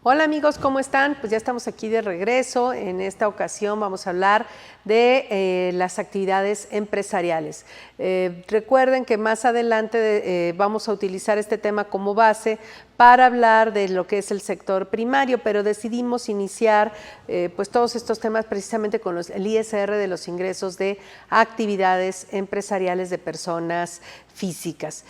Hola amigos, ¿cómo están? Pues ya estamos aquí de regreso. En esta ocasión vamos a hablar de las actividades empresariales. Recuerden que más adelante vamos a utilizar este tema como base para hablar de lo que es el sector primario, pero decidimos iniciar pues todos estos temas precisamente con el ISR de los ingresos de actividades empresariales de personas físicas.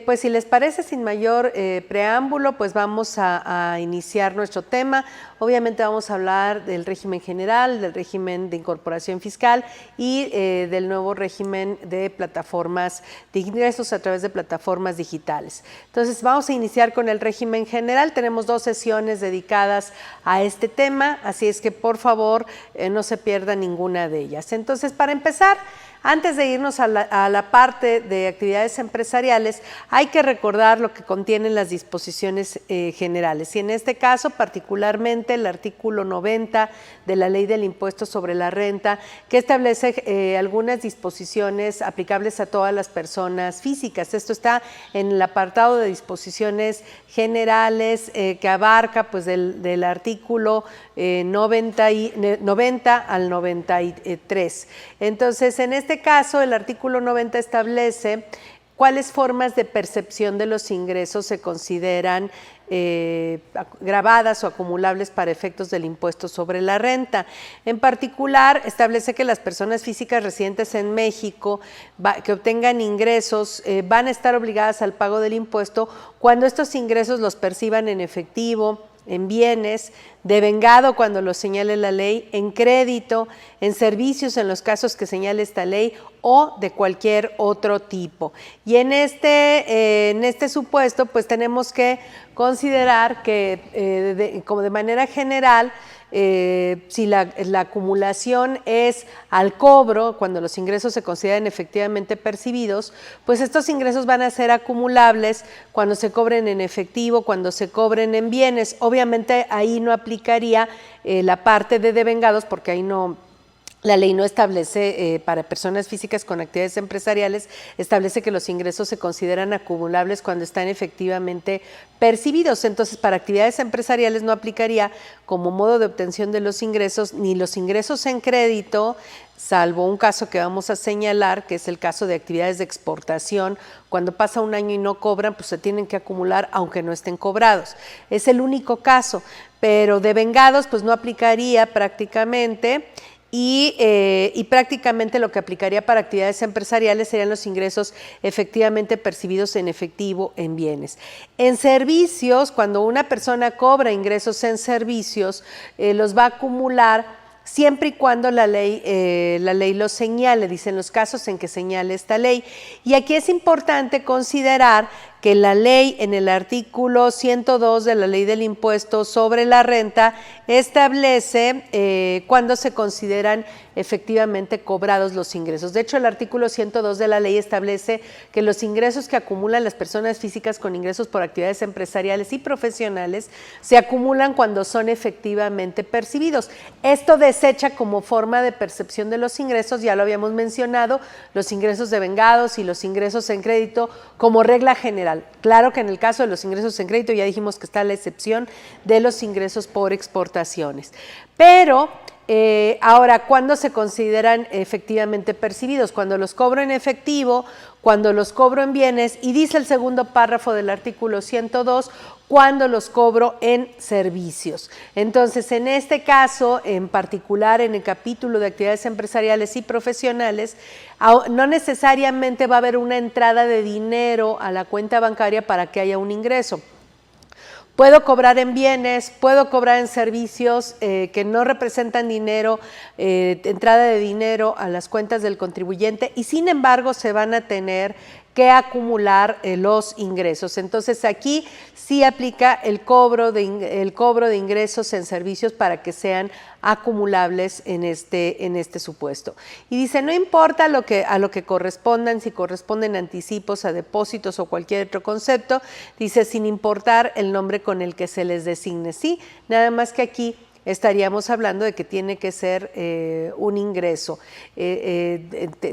Pues si les parece, sin mayor preámbulo, pues vamos a iniciar nuestro tema. Obviamente vamos a hablar del régimen general, del régimen de incorporación fiscal y del nuevo régimen de plataformas de ingresos a través de plataformas digitales. Entonces vamos a iniciar con el régimen general. Tenemos 2 sesiones dedicadas a este tema, así es que por favor no se pierda ninguna de ellas. Entonces, para empezar, antes de irnos a la parte de actividades empresariales, hay que recordar lo que contienen las disposiciones generales. Y en este caso, particularmente el artículo 90 de la Ley del Impuesto sobre la Renta, que establece algunas disposiciones aplicables a todas las personas físicas. Esto está en el apartado de disposiciones generales que abarca pues del artículo 90 al 93. Entonces, en este caso, el artículo 90 establece cuáles formas de percepción de los ingresos se consideran grabadas o acumulables para efectos del impuesto sobre la renta. En particular, establece que las personas físicas residentes en México que obtengan ingresos van a estar obligadas al pago del impuesto cuando estos ingresos los perciban en efectivo, en bienes, devengado cuando lo señale la ley, en crédito, en servicios en los casos que señale esta ley o de cualquier otro tipo. Y en este supuesto, pues tenemos que considerar que como de manera general, si la acumulación es al cobro, cuando los ingresos se consideran efectivamente percibidos, pues estos ingresos van a ser acumulables cuando se cobren en efectivo, cuando se cobren en bienes. Obviamente ahí no aplicaría la parte de devengados, porque ahí no. La ley no establece para personas físicas con actividades empresariales, establece que los ingresos se consideran acumulables cuando están efectivamente percibidos. Entonces, para actividades empresariales no aplicaría como modo de obtención de los ingresos ni los ingresos en crédito, salvo un caso que vamos a señalar, que es el caso de actividades de exportación. Cuando pasa un año y no cobran, pues se tienen que acumular aunque no estén cobrados. Es el único caso, pero devengados pues no aplicaría prácticamente. Y prácticamente lo que aplicaría para actividades empresariales serían los ingresos efectivamente percibidos en efectivo en bienes. En servicios, cuando una persona cobra ingresos en servicios, los va a acumular siempre y cuando la ley lo señale, dicen los casos en que señale esta ley. Y aquí es importante considerar que la ley, en el artículo 102 de la Ley del Impuesto sobre la Renta, establece cuándo se consideran efectivamente cobrados los ingresos. De hecho, el artículo 102 de la ley establece que los ingresos que acumulan las personas físicas con ingresos por actividades empresariales y profesionales se acumulan cuando son efectivamente percibidos. Esto desecha como forma de percepción de los ingresos, ya lo habíamos mencionado, los ingresos devengados y los ingresos en crédito como regla general. Claro que en el caso de los ingresos en crédito ya dijimos que está la excepción de los ingresos por exportaciones. Pero ahora, ¿cuándo se consideran efectivamente percibidos? Cuando los cobro en efectivo, cuando los cobro en bienes, y dice el segundo párrafo del artículo 102, cuando los cobro en servicios. Entonces, en este caso, en particular en el capítulo de actividades empresariales y profesionales, no necesariamente va a haber una entrada de dinero a la cuenta bancaria para que haya un ingreso. Puedo cobrar en bienes, puedo cobrar en servicios que no representan dinero, entrada de dinero a las cuentas del contribuyente, y sin embargo se van a tener que acumular los ingresos. Entonces aquí sí aplica el cobro de ingresos en servicios para que sean acumulables en este supuesto. Y dice, no importa a lo que correspondan, si corresponden anticipos, a depósitos o cualquier otro concepto, dice sin importar el nombre con el que se les designe. Sí, nada más que aquí estaríamos hablando de que tiene que ser un ingreso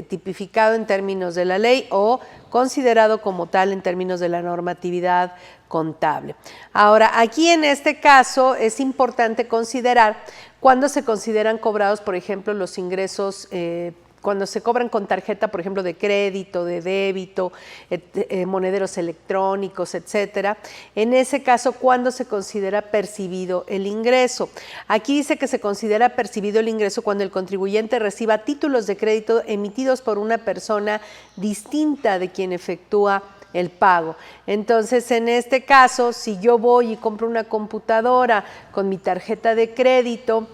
tipificado en términos de la ley o considerado como tal en términos de la normatividad contable. Ahora, aquí en este caso es importante considerar cuándo se consideran cobrados, por ejemplo, los ingresos cuando se cobran con tarjeta, por ejemplo, de crédito, de débito, monederos electrónicos, etcétera. En ese caso, ¿cuándo se considera percibido el ingreso? Aquí dice que se considera percibido el ingreso cuando el contribuyente reciba títulos de crédito emitidos por una persona distinta de quien efectúa el pago. Entonces, en este caso, si yo voy y compro una computadora con mi tarjeta de crédito,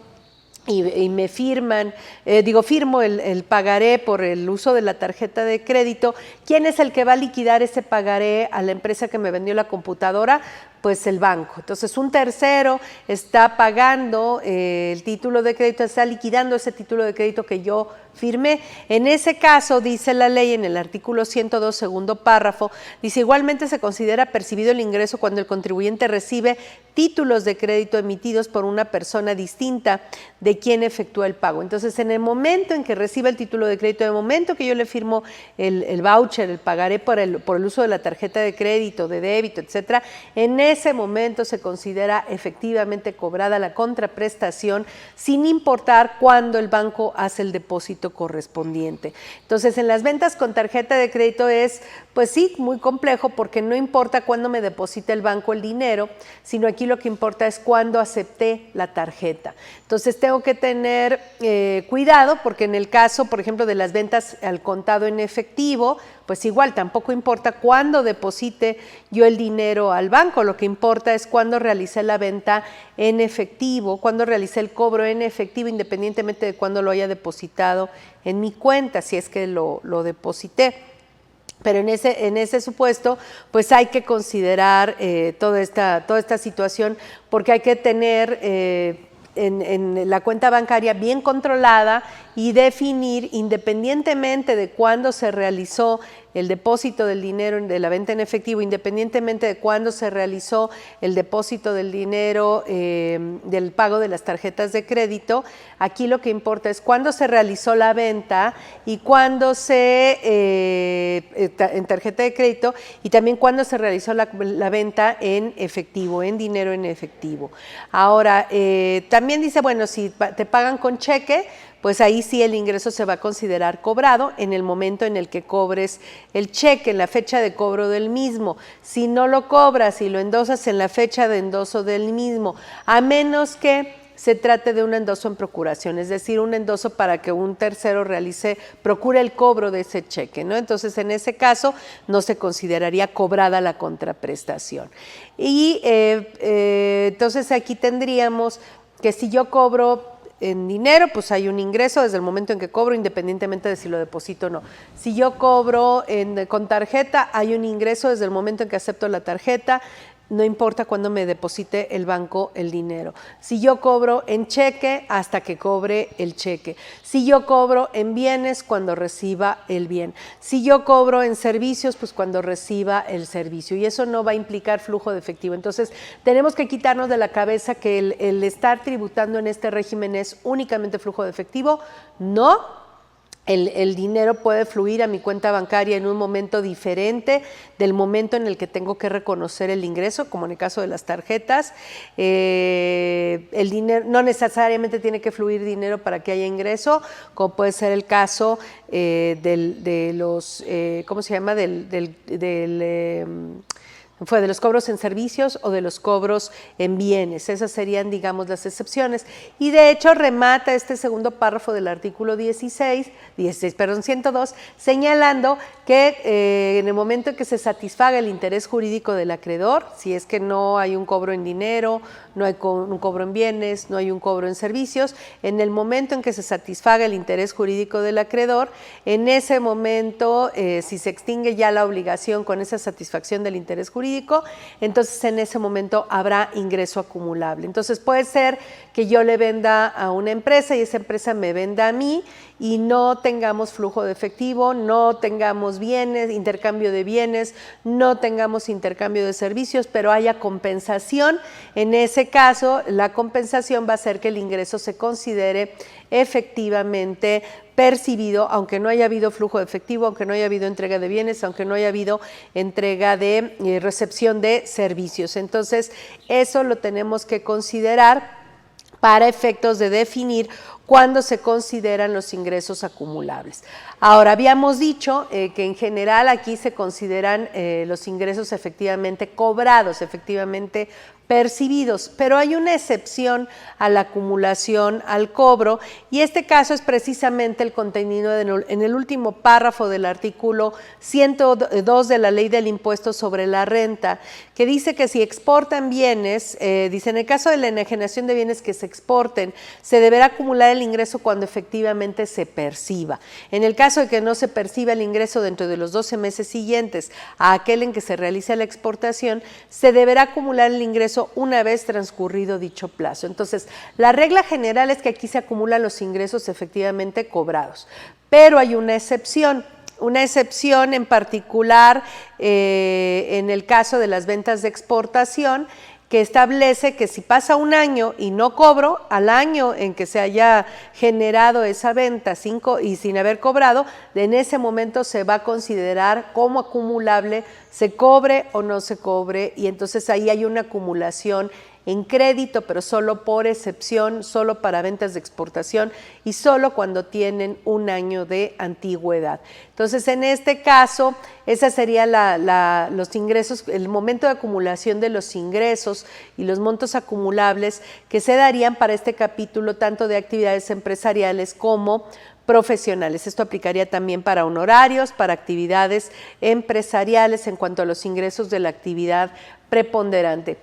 y me firman, firmo el pagaré por el uso de la tarjeta de crédito, ¿quién es el que va a liquidar ese pagaré a la empresa que me vendió la computadora? Pues el banco. Entonces, un tercero está pagando el título de crédito, está liquidando ese título de crédito que yo firmé. En ese caso, dice la ley en el artículo 102, segundo párrafo, dice, igualmente se considera percibido el ingreso cuando el contribuyente recibe títulos de crédito emitidos por una persona distinta de quien efectúa el pago. Entonces, en el momento en que recibe el título de crédito, en el momento que yo le firmo el voucher, el pagaré por el uso de la tarjeta de crédito, de débito, etcétera, en ese momento se considera efectivamente cobrada la contraprestación sin importar cuándo el banco hace el depósito correspondiente. Entonces, en las ventas con tarjeta de crédito es, pues sí, muy complejo porque no importa cuándo me deposita el banco el dinero, sino aquí lo que importa es cuándo acepté la tarjeta. Entonces, tengo que tener cuidado porque en el caso, por ejemplo, de las ventas al contado en efectivo, pues igual tampoco importa cuándo deposite yo el dinero al banco, lo que importa es cuándo realicé la venta en efectivo, cuándo realicé el cobro en efectivo, independientemente de cuándo lo haya depositado en mi cuenta, si es que lo deposité. Pero en ese supuesto, pues hay que considerar toda esta situación porque hay que tener en la cuenta bancaria bien controlada y definir, independientemente de cuándo se realizó el depósito del dinero de la venta en efectivo, independientemente de cuándo se realizó el depósito del dinero del pago de las tarjetas de crédito, aquí lo que importa es cuándo se realizó la venta y cuándo en tarjeta de crédito y también cuándo se realizó la venta en efectivo, en dinero en efectivo. Ahora, también dice, bueno, si te pagan con cheque, pues ahí sí el ingreso se va a considerar cobrado en el momento en el que cobres el cheque, en la fecha de cobro del mismo. Si no lo cobras y lo endosas en la fecha de endoso del mismo, a menos que se trate de un endoso en procuración, es decir, un endoso para que un tercero procure el cobro de ese cheque, ¿no? Entonces, en ese caso, no se consideraría cobrada la contraprestación. Y entonces aquí tendríamos que si yo cobro en dinero, pues hay un ingreso desde el momento en que cobro, independientemente de si lo deposito o no. Si yo cobro con tarjeta, hay un ingreso desde el momento en que acepto la tarjeta, no importa cuándo me deposite el banco el dinero. Si yo cobro en cheque, hasta que cobre el cheque. Si yo cobro en bienes, cuando reciba el bien. Si yo cobro en servicios, pues cuando reciba el servicio. Y eso no va a implicar flujo de efectivo. Entonces, tenemos que quitarnos de la cabeza que el estar tributando en este régimen es únicamente flujo de efectivo. No. El dinero puede fluir a mi cuenta bancaria en un momento diferente del momento en el que tengo que reconocer el ingreso, como en el caso de las tarjetas. El dinero no necesariamente tiene que fluir dinero para que haya ingreso, como puede ser el caso de los, ¿cómo se llama? Fue de los cobros en servicios o de los cobros en bienes. Esas serían, digamos, las excepciones. Y de hecho remata este segundo párrafo del artículo 102, señalando que en el momento en que se satisfaga el interés jurídico del acreedor, si es que no hay un cobro en dinero, no hay un cobro en bienes, no hay un cobro en servicios, en el momento en que se satisfaga el interés jurídico del acreedor, en ese momento, si se extingue ya la obligación con esa satisfacción del interés jurídico, jurídico, entonces en ese momento habrá ingreso acumulable. Entonces puede ser que yo le venda a una empresa y esa empresa me venda a mí y no tengamos flujo de efectivo, no tengamos bienes, intercambio de bienes, no tengamos intercambio de servicios, pero haya compensación. En ese caso, la compensación va a hacer que el ingreso se considere efectivamente percibido, aunque no haya habido flujo de efectivo, aunque no haya habido entrega de bienes, aunque no haya habido entrega de recepción de servicios. Entonces, eso lo tenemos que considerar para efectos de definir cuándo se consideran los ingresos acumulables. Ahora, habíamos dicho que en general aquí se consideran los ingresos efectivamente cobrados, efectivamente percibidos, pero hay una excepción a la acumulación al cobro y este caso es precisamente el contenido en el último párrafo del artículo 102 de la Ley del Impuesto sobre la Renta, que dice que si exportan bienes, dice en el caso de la enajenación de bienes que se exporten, se deberá acumular el ingreso cuando efectivamente se perciba. En el caso de que no se perciba el ingreso dentro de los 12 meses siguientes a aquel en que se realice la exportación, se deberá acumular el ingreso una vez transcurrido dicho plazo. Entonces, la regla general es que aquí se acumulan los ingresos efectivamente cobrados, pero hay una excepción en particular en el caso de las ventas de exportación, que establece que si pasa un año y no cobro, al año en que se haya generado esa venta y sin haber cobrado, en ese momento se va a considerar como acumulable, se cobre o no se cobre, y entonces ahí hay una acumulación en crédito, pero solo por excepción, solo para ventas de exportación y solo cuando tienen un año de antigüedad. Entonces, en este caso, esa sería los ingresos, el momento de acumulación de los ingresos y los montos acumulables que se darían para este capítulo tanto de actividades empresariales como profesionales. Esto aplicaría también para honorarios, para actividades empresariales en cuanto a los ingresos de la actividad preponderante.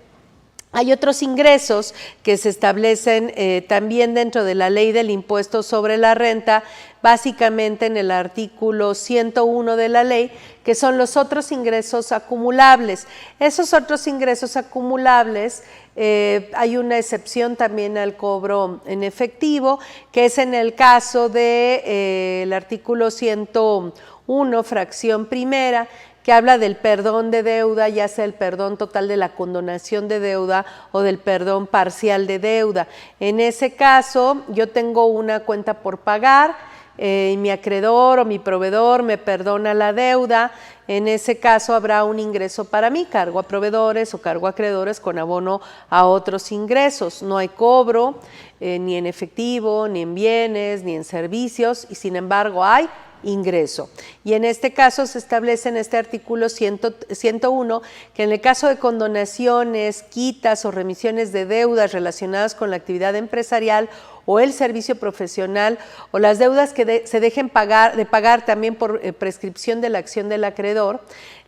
Hay otros ingresos que se establecen también dentro de la Ley del Impuesto sobre la Renta, básicamente en el artículo 101 de la ley, que son los otros ingresos acumulables. Esos otros ingresos acumulables, hay una excepción también al cobro en efectivo, que es en el caso del artículo 101, fracción primera, que habla del perdón de deuda, ya sea el perdón total de la condonación de deuda o del perdón parcial de deuda. En ese caso, yo tengo una cuenta por pagar, mi acreedor o mi proveedor me perdona la deuda, en ese caso habrá un ingreso para mí, cargo a proveedores o cargo a acreedores con abono a otros ingresos. No hay cobro ni en efectivo, ni en bienes, ni en servicios, y sin embargo hay ingreso. Y en este caso se establece en este artículo 101 que en el caso de condonaciones, quitas o remisiones de deudas relacionadas con la actividad empresarial o el servicio profesional o las deudas que se dejen de pagar también por prescripción de la acción del acreedor,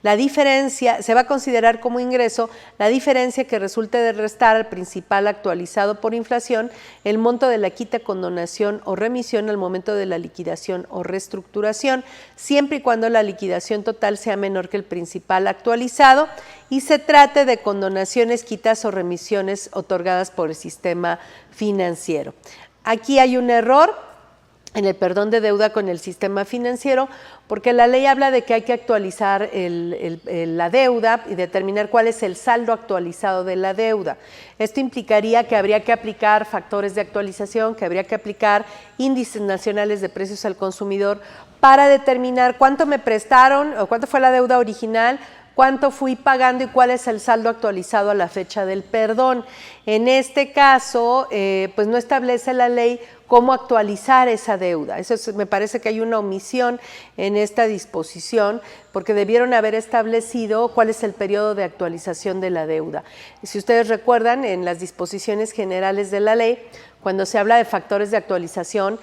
la diferencia se va a considerar como ingreso la diferencia que resulte de restar al principal actualizado por inflación el monto de la quita, condonación o remisión al momento de la liquidación o reestructuración, siempre y cuando la liquidación total sea menor que el principal actualizado y se trate de condonaciones, quitas o remisiones otorgadas por el sistema financiero. Aquí hay un error en el perdón de deuda con el sistema financiero, porque la ley habla de que hay que actualizar la deuda y determinar cuál es el saldo actualizado de la deuda. Esto implicaría que habría que aplicar factores de actualización, que habría que aplicar índices nacionales de precios al consumidor para determinar cuánto me prestaron o cuánto fue la deuda original, cuánto fui pagando y cuál es el saldo actualizado a la fecha del perdón. En este caso, pues no establece la ley cómo actualizar esa deuda. Me parece que hay una omisión en esta disposición, porque debieron haber establecido cuál es el periodo de actualización de la deuda. Y si ustedes recuerdan, en las disposiciones generales de la ley, cuando se habla de factores de actualización,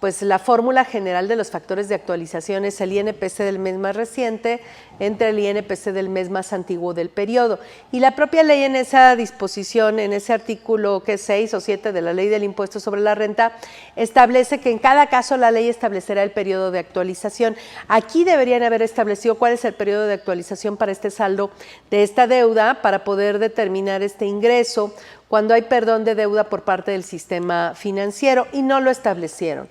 pues la fórmula general de los factores de actualización es el INPC del mes más reciente entre el INPC del mes más antiguo del periodo. Y la propia ley en esa disposición, en ese artículo que es 6 o 7 de la Ley del Impuesto sobre la Renta, establece que en cada caso la ley establecerá el periodo de actualización. Aquí deberían haber establecido cuál es el periodo de actualización para este saldo de esta deuda para poder determinar este ingreso cuando hay perdón de deuda por parte del sistema financiero, y no lo establecieron.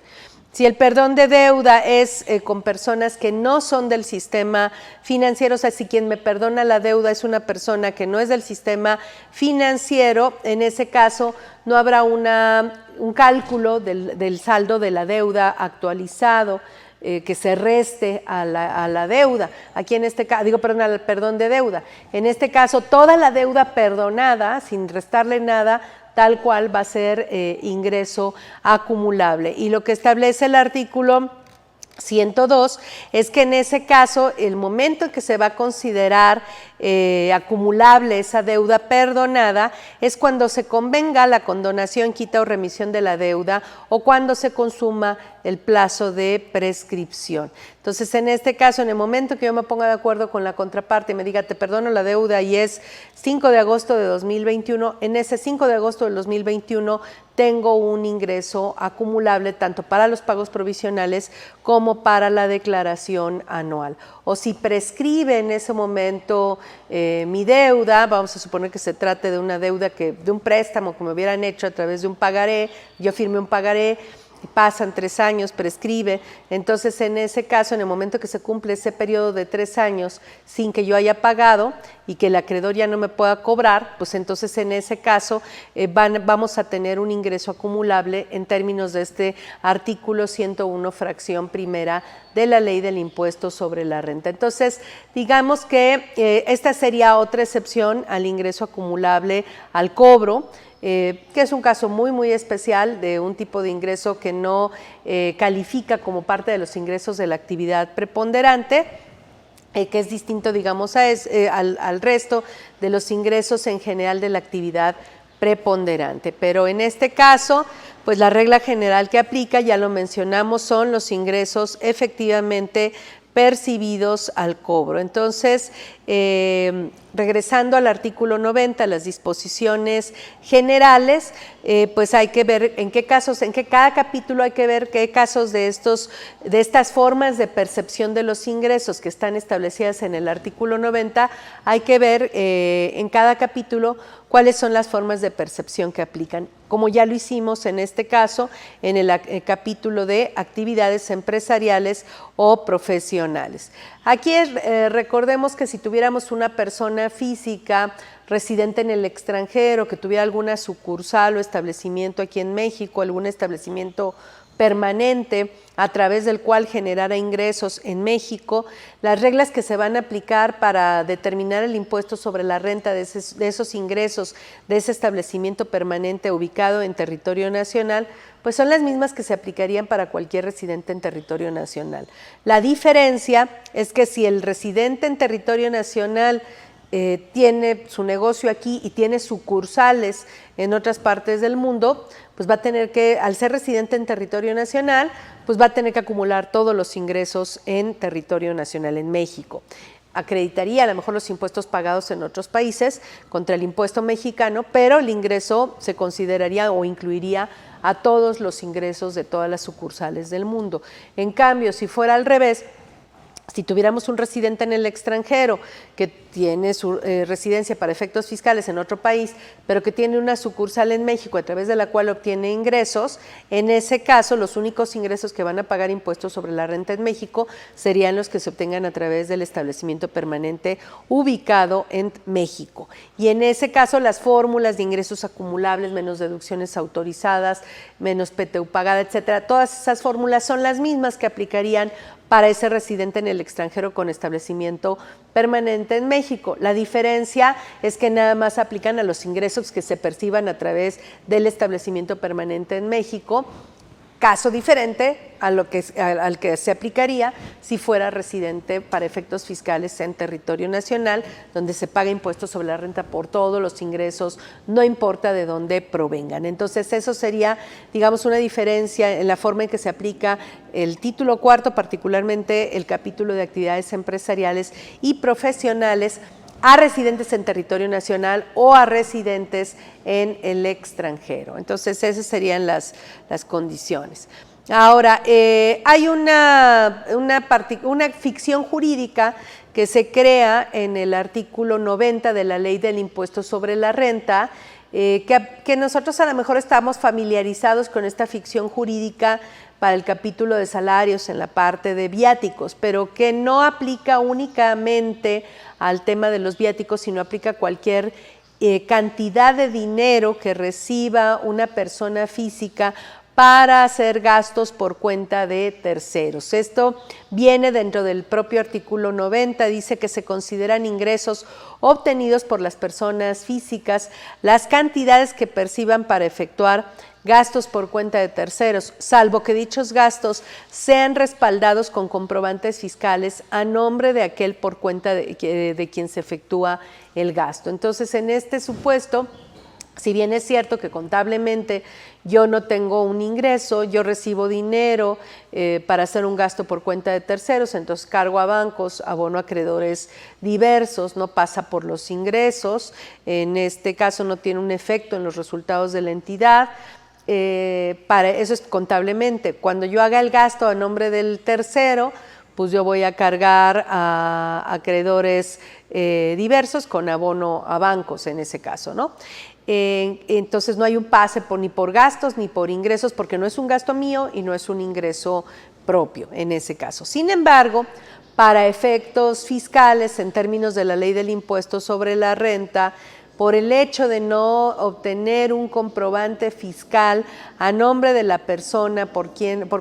Si el perdón de deuda es con personas que no son del sistema financiero, o sea, si quien me perdona la deuda es una persona que no es del sistema financiero, en ese caso no habrá un cálculo del saldo de la deuda actualizado que se reste a la deuda. Aquí en este caso, al perdón de deuda. En este caso, toda la deuda perdonada, sin restarle nada, tal cual va a ser ingreso acumulable. Y lo que establece el artículo 102 es que en ese caso, el momento en que se va a considerar acumulable esa deuda perdonada es cuando se convenga la condonación, quita o remisión de la deuda o cuando se consuma el plazo de prescripción. Entonces, en este caso, en el momento que yo me ponga de acuerdo con la contraparte y me diga, te perdono la deuda y es 5 de agosto de 2021, en ese 5 de agosto del 2021 tengo un ingreso acumulable tanto para los pagos provisionales como para la declaración anual. O si prescribe en ese momento mi deuda, vamos a suponer que se trate de una deuda de un préstamo que me hubieran hecho a través de un pagaré, yo firmé un pagaré, pasan 3 años, prescribe, entonces en ese caso, en el momento que se cumple ese periodo de 3 años sin que yo haya pagado y que el acreedor ya no me pueda cobrar, pues entonces en ese caso vamos a tener un ingreso acumulable en términos de este artículo 101, fracción primera de la Ley del Impuesto sobre la Renta. Entonces, digamos que esta sería otra excepción al ingreso acumulable al cobro, que es un caso muy especial de un tipo de ingreso que no califica como parte de los ingresos de la actividad preponderante, que es distinto, digamos, al resto de los ingresos en general de la actividad preponderante. Pero en este caso, pues la regla general que aplica, ya lo mencionamos, son los ingresos efectivamente percibidos al cobro. Entonces, regresando al artículo 90, las disposiciones generales, pues hay que ver en qué casos, cada capítulo hay que ver qué casos de estas formas de percepción de los ingresos que están establecidas en el artículo 90, hay que ver en cada capítulo cuáles son las formas de percepción que aplican, como ya lo hicimos en este caso en el capítulo de actividades empresariales o profesionales. Aquí recordemos que si tuviéramos una persona física residente en el extranjero, que tuviera alguna sucursal o establecimiento aquí en México, algún establecimiento permanente a través del cual generara ingresos en México, las reglas que se van a aplicar para determinar el impuesto sobre la renta de esos ingresos de ese establecimiento permanente ubicado en territorio nacional, pues son las mismas que se aplicarían para cualquier residente en territorio nacional. La diferencia es que si el residente en territorio nacional tiene su negocio aquí y tiene sucursales en otras partes del mundo, pues va a tener que, al ser residente en territorio nacional, pues va a tener que acumular todos los ingresos en territorio nacional en México. Acreditaría a lo mejor los impuestos pagados en otros países contra el impuesto mexicano, pero el ingreso se consideraría o incluiría a todos los ingresos de todas las sucursales del mundo. En cambio, si fuera al revés, si tuviéramos un residente en el extranjero que tiene su residencia para efectos fiscales en otro país, pero que tiene una sucursal en México a través de la cual obtiene ingresos, en ese caso los únicos ingresos que van a pagar impuestos sobre la renta en México serían los que se obtengan a través del establecimiento permanente ubicado en México. Y en ese caso las fórmulas de ingresos acumulables, menos deducciones autorizadas, menos PTU pagada, etcétera, todas esas fórmulas son las mismas que aplicarían para ese residente en el extranjero con establecimiento permanente en México. La diferencia es que nada más aplican a los ingresos que se perciban a través del establecimiento permanente en México caso diferente al que se aplicaría si fuera residente para efectos fiscales en territorio nacional, donde se paga impuestos sobre la renta por todos los ingresos, no importa de dónde provengan. Entonces, eso sería, digamos, una diferencia en la forma en que se aplica el título cuarto, particularmente el capítulo de actividades empresariales y profesionales, a residentes en territorio nacional o a residentes en el extranjero. Entonces, esas serían las condiciones. Ahora, hay una ficción jurídica que se crea en el artículo 90 de la Ley del Impuesto sobre la Renta, que nosotros a lo mejor estamos familiarizados con esta ficción jurídica para el capítulo de salarios en la parte de viáticos, pero que no aplica únicamente al tema de los viáticos, sino aplica cualquier cantidad de dinero que reciba una persona física para hacer gastos por cuenta de terceros. Esto viene dentro del propio artículo 90, dice que se consideran ingresos obtenidos por las personas físicas las cantidades que perciban para efectuar gastos por cuenta de terceros, salvo que dichos gastos sean respaldados con comprobantes fiscales a nombre de aquel por cuenta de quien se efectúa el gasto. Entonces, en este supuesto, si bien es cierto que contablemente yo no tengo un ingreso, yo recibo dinero para hacer un gasto por cuenta de terceros, entonces cargo a bancos, abono a acreedores diversos, no pasa por los ingresos, en este caso no tiene un efecto en los resultados de la entidad. Para eso es contablemente. Cuando yo haga el gasto a nombre del tercero, pues yo voy a cargar a acreedores diversos con abono a bancos en ese caso, ¿no? Entonces no hay un pase ni por gastos ni por ingresos, porque no es un gasto mío y no es un ingreso propio en ese caso. Sin embargo, para efectos fiscales, en términos de la Ley del Impuesto sobre la Renta, por el hecho de no obtener un comprobante fiscal a nombre de la persona por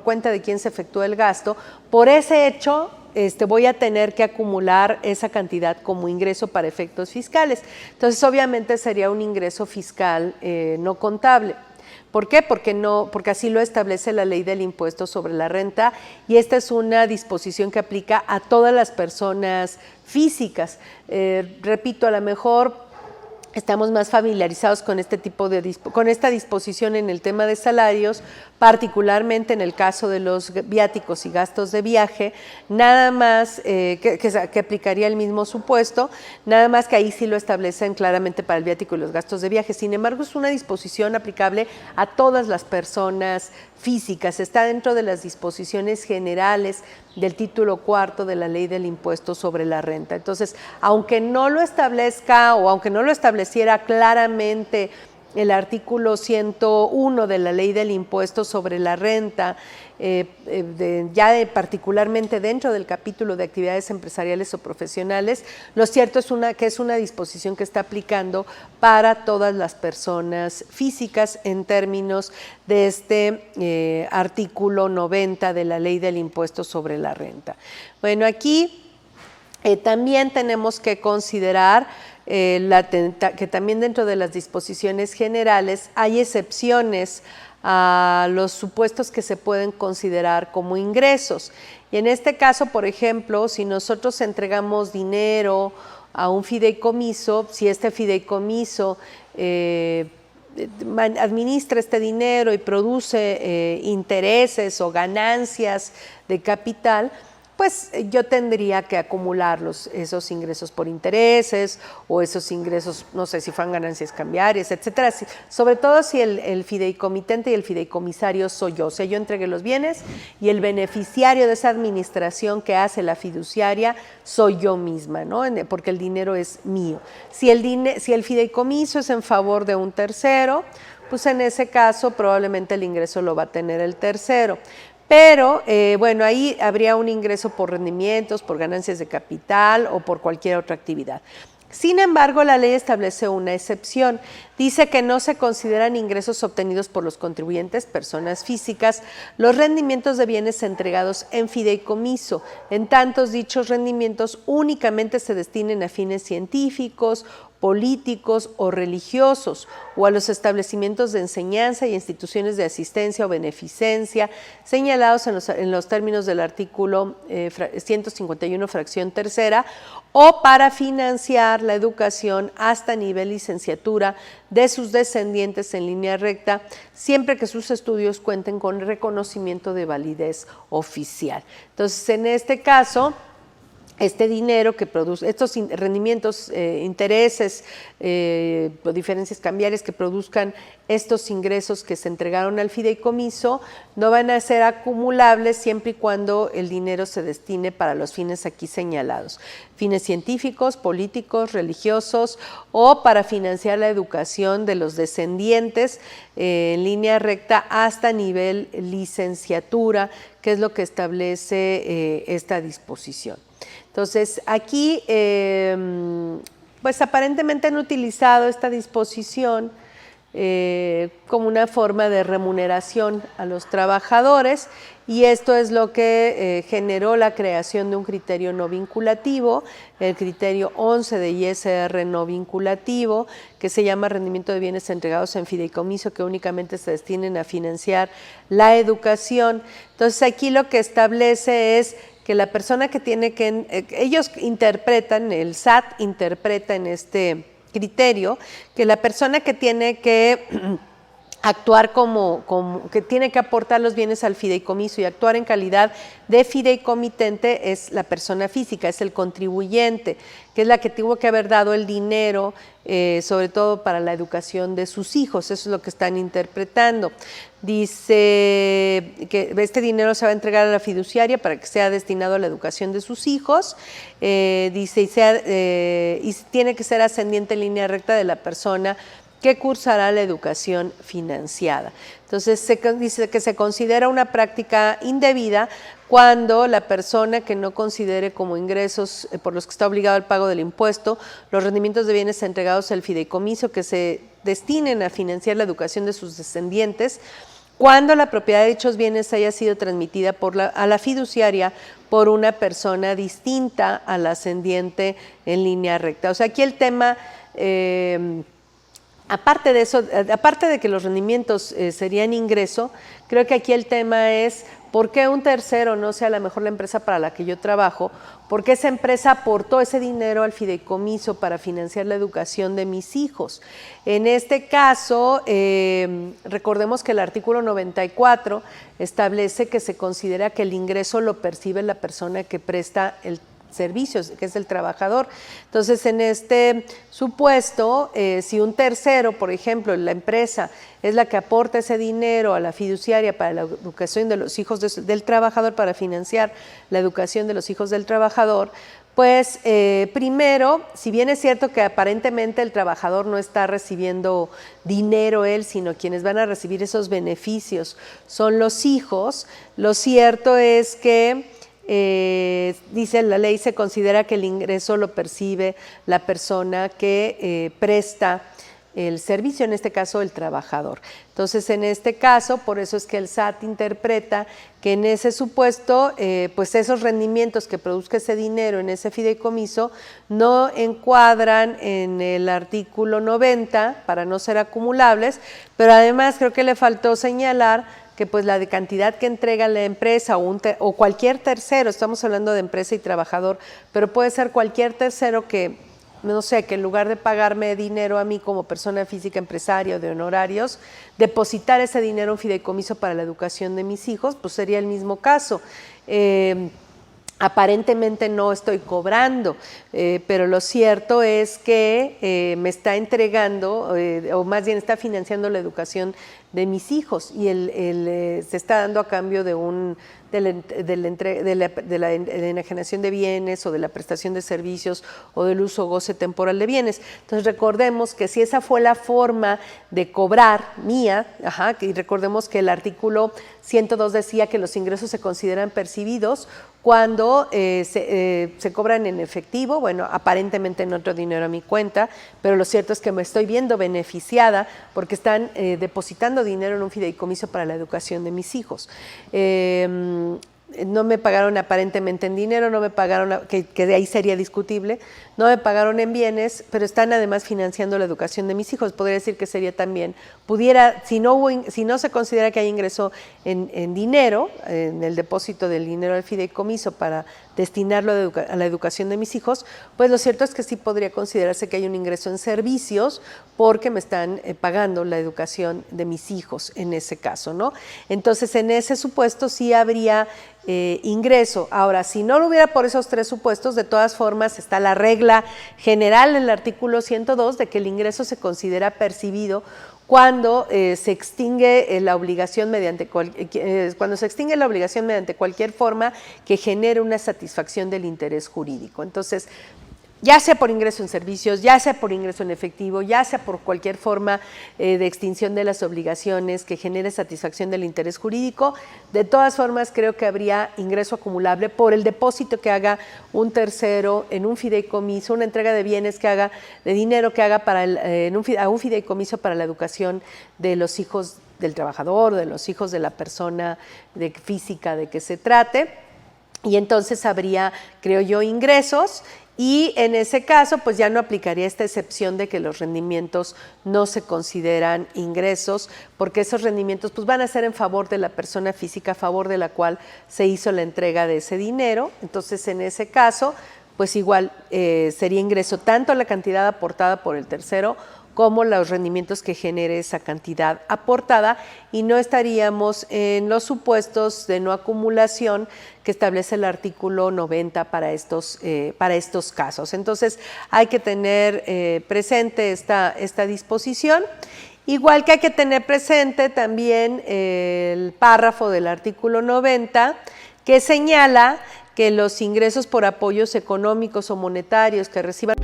cuenta de quien se efectúa el gasto, por ese hecho voy a tener que acumular esa cantidad como ingreso para efectos fiscales. Entonces, obviamente sería un ingreso fiscal no contable. ¿Por qué? Porque así lo establece la Ley del Impuesto sobre la Renta, y esta es una disposición que aplica a todas las personas físicas. Repito, a lo mejor estamos más familiarizados con con esta disposición en el tema de salarios, particularmente en el caso de los viáticos y gastos de viaje, nada más que aplicaría el mismo supuesto, nada más que ahí sí lo establecen claramente para el viático y los gastos de viaje. Sin embargo, es una disposición aplicable a todas las personas físicas, está dentro de las disposiciones generales del título cuarto de la Ley del Impuesto sobre la Renta. Entonces, aunque no lo establezca o aunque no lo estableciera claramente el artículo 101 de la Ley del Impuesto sobre la Renta, particularmente dentro del capítulo de actividades empresariales o profesionales, lo cierto es que es una disposición que está aplicando para todas las personas físicas en términos de este artículo 90 de la Ley del Impuesto sobre la Renta. Bueno, aquí también tenemos que considerar que también dentro de las disposiciones generales hay excepciones a los supuestos que se pueden considerar como ingresos. Y en este caso, por ejemplo, si nosotros entregamos dinero a un fideicomiso, si este fideicomiso administra este dinero y produce intereses o ganancias de capital, pues yo tendría que acumular esos ingresos por intereses o esos ingresos, no sé si fueran ganancias cambiarias, etcétera. Sobre todo si el fideicomitente y el fideicomisario soy yo, o sea, yo entregué los bienes y el beneficiario de esa administración que hace la fiduciaria soy yo misma, ¿no? Porque el dinero es mío. Si el fideicomiso es en favor de un tercero, pues en ese caso probablemente el ingreso lo va a tener el tercero. Pero, bueno, ahí habría un ingreso por rendimientos, por ganancias de capital o por cualquier otra actividad. Sin embargo, la ley establece una excepción. Dice que no se consideran ingresos obtenidos por los contribuyentes, personas físicas, los rendimientos de bienes entregados en fideicomiso, en tantos dichos rendimientos únicamente se destinen a fines científicos, políticos o religiosos, o a los establecimientos de enseñanza y instituciones de asistencia o beneficencia señalados en los términos del artículo 151, fracción tercera, o para financiar la educación hasta nivel licenciatura de sus descendientes en línea recta, siempre que sus estudios cuenten con reconocimiento de validez oficial. Entonces, en este caso, este dinero que produce, estos rendimientos, intereses o diferencias cambiarias que produzcan estos ingresos que se entregaron al fideicomiso no van a ser acumulables siempre y cuando el dinero se destine para los fines aquí señalados, fines científicos, políticos, religiosos o para financiar la educación de los descendientes en línea recta hasta nivel licenciatura, que es lo que establece esta disposición. Entonces, aquí, pues aparentemente han utilizado esta disposición como una forma de remuneración a los trabajadores, y esto es lo que generó la creación de un criterio no vinculativo, el criterio 11 de ISR no vinculativo, que se llama rendimiento de bienes entregados en fideicomiso que únicamente se destinen a financiar la educación. Entonces, aquí lo que establece es que la persona que tiene que, ellos interpretan, el SAT interpreta en este criterio, que la persona que tiene que actuar que tiene que aportar los bienes al fideicomiso y actuar en calidad de fideicomitente es la persona física, es el contribuyente, que es la que tuvo que haber dado el dinero, sobre todo para la educación de sus hijos. Eso es lo que están interpretando. Dice que este dinero se va a entregar a la fiduciaria para que sea destinado a la educación de sus hijos, dice, y tiene que ser ascendiente en línea recta de la persona que cursará la educación financiada. Entonces, dice que se considera una práctica indebida cuando la persona que no considere como ingresos por los que está obligado al pago del impuesto los rendimientos de bienes entregados al fideicomiso que se destinen a financiar la educación de sus descendientes, cuando la propiedad de dichos bienes haya sido transmitida a la fiduciaria por una persona distinta al ascendiente en línea recta. O sea, aquí el tema... aparte de eso, aparte de que los rendimientos serían ingreso, creo que aquí el tema es por qué un tercero, no sea a lo mejor la empresa para la que yo trabajo, por qué esa empresa aportó ese dinero al fideicomiso para financiar la educación de mis hijos. En este caso, recordemos que el artículo 94 establece que se considera que el ingreso lo percibe la persona que presta el servicios, que es el trabajador. Entonces, en este supuesto, si un tercero, por ejemplo, la empresa es la que aporta ese dinero a la fiduciaria para la educación de los hijos del trabajador, para financiar la educación de los hijos del trabajador, pues primero, si bien es cierto que aparentemente el trabajador no está recibiendo dinero él, sino quienes van a recibir esos beneficios son los hijos, lo cierto es que dice la ley, se considera que el ingreso lo percibe la persona que presta el servicio, en este caso el trabajador. Entonces, en este caso, por eso es que el SAT interpreta que en ese supuesto, pues esos rendimientos que produzca ese dinero en ese fideicomiso no encuadran en el artículo 90 para no ser acumulables, pero además creo que le faltó señalar que pues la de cantidad que entrega la empresa o cualquier tercero, estamos hablando de empresa y trabajador, pero puede ser cualquier tercero que, no sé, que en lugar de pagarme dinero a mí como persona física empresaria o de honorarios, depositar ese dinero en fideicomiso para la educación de mis hijos, pues sería el mismo caso. Aparentemente no estoy cobrando, pero lo cierto es que me está entregando, o más bien está financiando la educación de mis hijos, y se está dando a cambio de la enajenación de bienes o de la prestación de servicios o del uso o goce temporal de bienes. Entonces recordemos que si esa fue la forma de cobrar mía, y recordemos que el artículo 102 decía que los ingresos se consideran percibidos cuando se cobran en efectivo, bueno, aparentemente no otro dinero a mi cuenta, pero lo cierto es que me estoy viendo beneficiada porque están depositando dinero en un fideicomiso para la educación de mis hijos. no me pagaron aparentemente en dinero, no me pagaron, que de ahí sería discutible, no me pagaron en bienes, pero están además financiando la educación de mis hijos. Podría decir que sería también, si no se considera que hay ingreso en dinero, en el depósito del dinero al fideicomiso para destinarlo a la educación de mis hijos, pues lo cierto es que sí podría considerarse que hay un ingreso en servicios porque me están pagando la educación de mis hijos en ese caso, ¿no? Entonces, en ese supuesto sí habría ingreso. Ahora, si no lo hubiera por esos tres supuestos, de todas formas está la regla general en el artículo 102 de que el ingreso se considera percibido cuando se extingue la obligación mediante cualquier forma que genere una satisfacción del interés jurídico. Entonces, ya sea por ingreso en servicios, ya sea por ingreso en efectivo, ya sea por cualquier forma de extinción de las obligaciones que genere satisfacción del interés jurídico, de todas formas creo que habría ingreso acumulable por el depósito que haga un tercero en un fideicomiso, una entrega de bienes que haga, de dinero que haga a un fideicomiso para la educación de los hijos del trabajador, de los hijos de la persona física de que se trate, y entonces habría, creo yo, ingresos. Y en ese caso, pues ya no aplicaría esta excepción de que los rendimientos no se consideran ingresos, porque esos rendimientos pues van a ser en favor de la persona física a favor de la cual se hizo la entrega de ese dinero. Entonces, en ese caso, pues igual sería ingreso tanto la cantidad aportada por el tercero como los rendimientos que genere esa cantidad aportada, y no estaríamos en los supuestos de no acumulación que establece el artículo 90 para estos casos. Entonces, hay que tener presente esta disposición, igual que hay que tener presente también el párrafo del artículo 90 que señala que los ingresos por apoyos económicos o monetarios que reciban